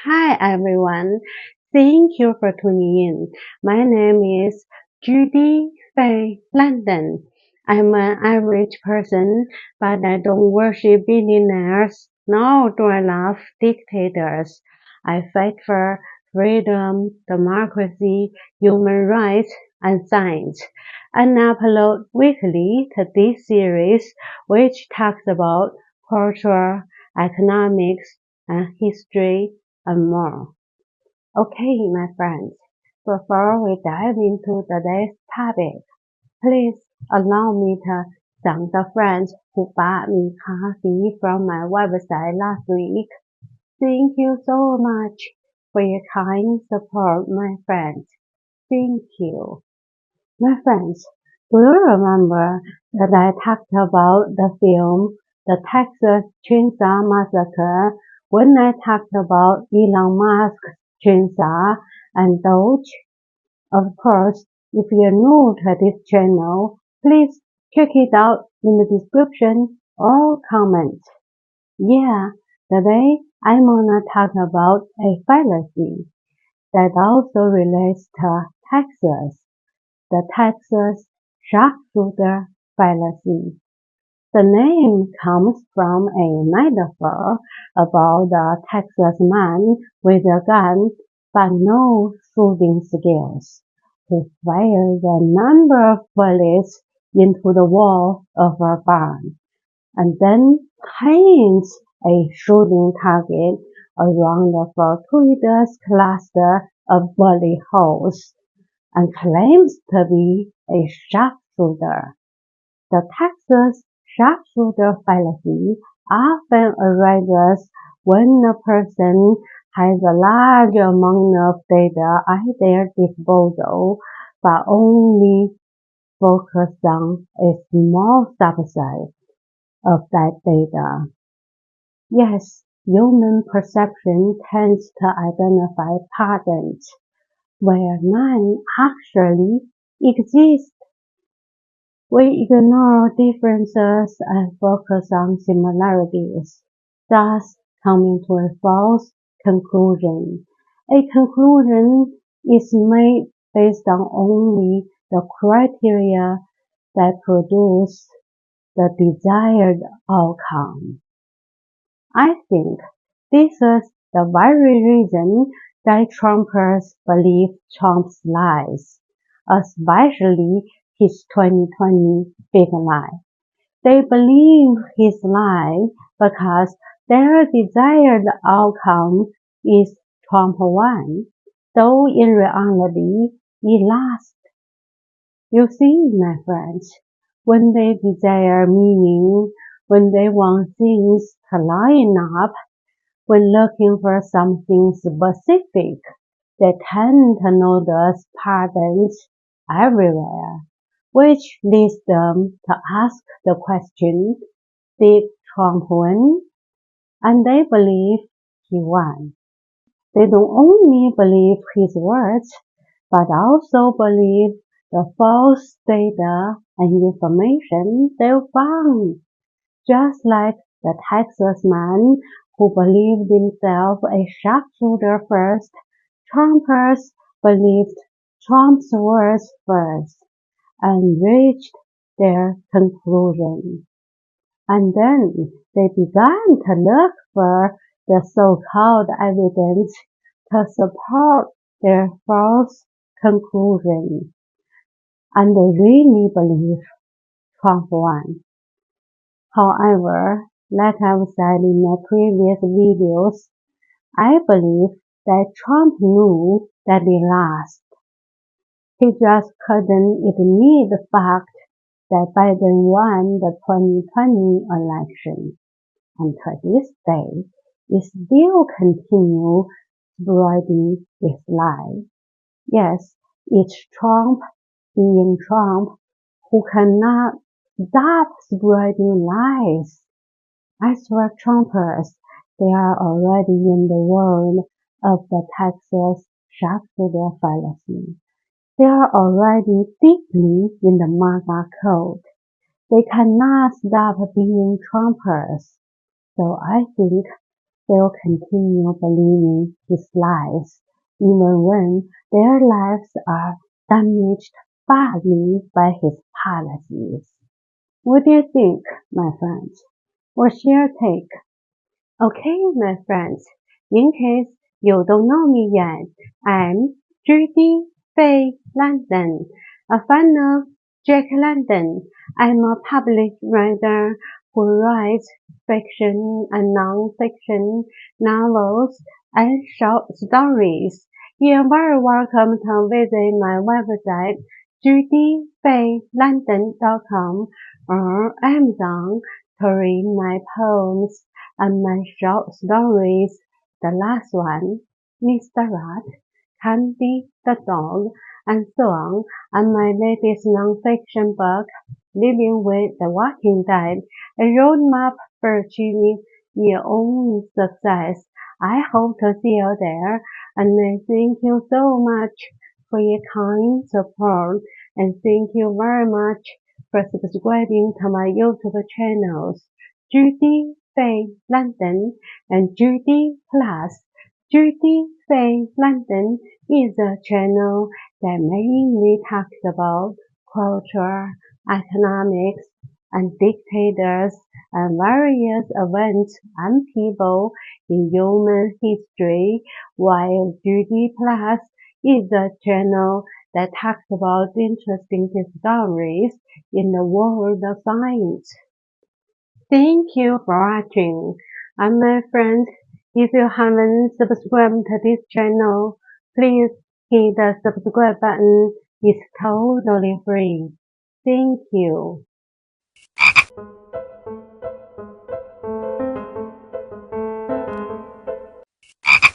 Hi everyone, thank you for tuning in. My name is Judy Fay London. I'm an average person, but I don't worship billionaires, nor do I love dictators. I fight for freedom, democracy, human rights, and science, and upload weekly to this series, which talks about culture, economics, and history and more. Okay, my friends, before we dive into today's topic, please allow me to thank the friends who bought me coffee from my website last week. Thank you so much for your kind support, my friends. Thank you. My friends, do you remember that I talked about the film The Texas Chainsaw Massacre when I talked about Elon Musk's chainsaw and Doge? Of course, if you're new to this channel, please check it out in the description or comment. Yeah, today I'm gonna talk about a fallacy that also relates to Texas. The Texas sharpshooter fallacy. The name comes from a metaphor about a Texas man with a gun but no shooting skills, who fires a number of bullets into the wall of a barn and then paints a shooting target around the fortuitous cluster of bullet holes and claims to be a sharpshooter. The Texas sharpshooter fallacy often arises when a person has a large amount of data at their disposal but only focus on a small subset of that data. Yes, human perception tends to identify patterns where none actually exist. We ignore differences and focus on similarities, thus coming to a false conclusion. A conclusion is made based on only the criteria that produce the desired outcome. I think this is the very reason that Trumpers believe Trump's lies, especially his 2020 big lie. They believe his lie because their desired outcome is Trump won, though in reality he lost. You see, my friends, when they desire meaning, when they want things to line up, when looking for something specific, they tend to notice patterns everywhere, which leads them to ask the question, did Trump win? And they believe he won. They don't only believe his words, but also believe the false data and information they found. Just like the Texas man who believed himself a sharpshooter first, Trumpers believed Trump's words first and reached their conclusion. And then they began to look for the so-called evidence to support their false conclusion. And they really believe Trump won. However, like I've said in my previous videos, I believe that Trump knew that he lost. He just couldn't admit the fact that Biden won the 2020 election. And to this day, he still continues spreading this lie. Yes, it's Trump being Trump who cannot stop spreading lies. As for Trumpers, they are already in the world of the Texas sharpshooter fallacy. They are already deeply in the MAGA code. They cannot stop being Trumpers. So I think they'll continue believing his lies, even when their lives are damaged badly by his policies. What do you think, my friends? What's your take? Okay, my friends, in case you don't know me yet, I'm Judy Fay London, a fan of Jack London. I'm a public writer who writes fiction and non-fiction novels and short stories. You're very welcome to visit my website, judyfaylondon.com or Amazon to read my poems and my short stories. The last one, Mr. Rat, Candy the Dog, and so on, and my latest non-fiction book, Living with the Walking Dead, a roadmap for achieving your own success. I hope to see you there, and I thank you so much for your kind support, and thank you very much for subscribing to my YouTube channels, Judy Fay London and Judy Plus. Judy Fay London is a channel that mainly talks about culture, economics, and dictators and various events and people in human history, while Judy Plus is a channel that talks about interesting discoveries in the world of science. Thank you for watching. And my friends, if you haven't subscribed to this channel, please hit the subscribe button. It's totally free. Thank you.